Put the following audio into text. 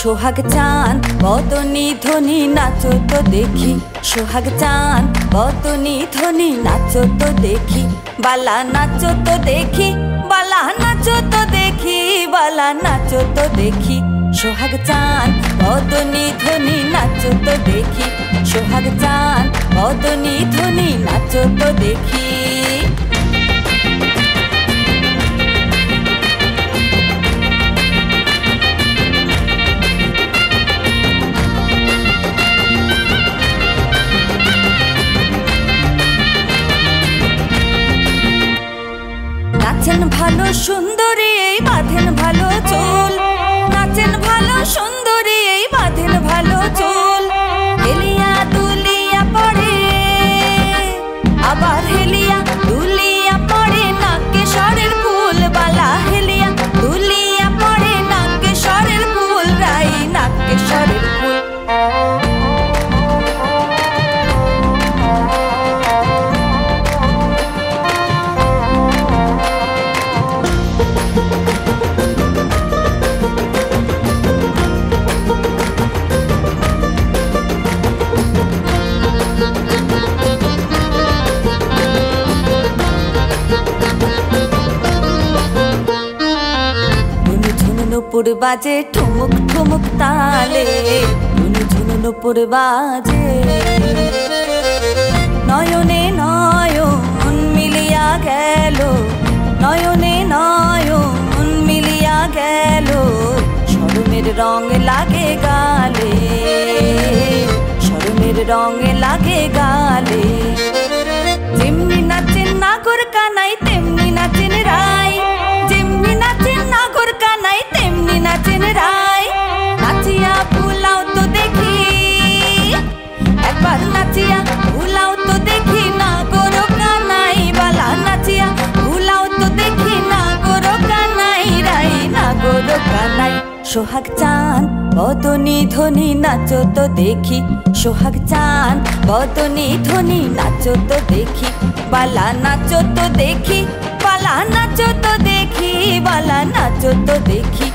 সোহাগ চাঁদ বদনী ধ্বনি নাচো তো দেখি, সোহাগ চাঁদ বদনী ধ্বনি নাচো তো দেখি, বালা নাচো তো দেখি, বালা নাচো তো দেখি, বালা নাচো তো দেখি। সোহাগ চাঁদ বদনী ধ্বনি নাচো তো দেখি, সোহাগ চাঁদ বদনী ধ্বনি নাচো তো দেখি। নাচেন ভালো সুন্দরী এই বাঁধেন ভালো চুল, নাচেন ভালো সুন্দরী এই বাঁধেন ভালো চুল। হেলিয়া দুলিয়া পড়ে আবার হেলিয়া দুলিয়া পড়ে নাকে সরের ফুল, বালা হেলিয়া দুলিয়া পড়ে নাকে সরের ফুল, রাই নাকে সরের ফুল। নুপুর বাজে ঠুমুক ঠুমুক তালে, ঝুনু ঝুনু নুপুর বাজে। নয়নে নয়ন মিলিয়া গেল, নয়নে নয়ন মিলিয়া গেল, শরমের রং লাগে গালে, শরমের রং লাগে গালে। যেমনি নাচেন নাগর কানাই তেমনি নাচেন রাই, যেমনি নাচেন নাগর কানাই তেমনি নাচেন রাই। নাচিয়া ভুলাও তো দেখি, একবার নাচিয়া ভুলাও তো দেখি, নাগর কানাই বালা নাচিয়া ভুলাও তো দেখি, নাগর কানাই রাই নাগর কানাই। সোহাগ চাঁদ বদনী ধ্বনি নাচো তো দেখি, সোহাগ চাঁদ বদনী ধ্বনি নাচো তো দেখি, বালা নাচো তো দেখি, বালা নাচো তো দেখি, বালা নাচো তো দেখি।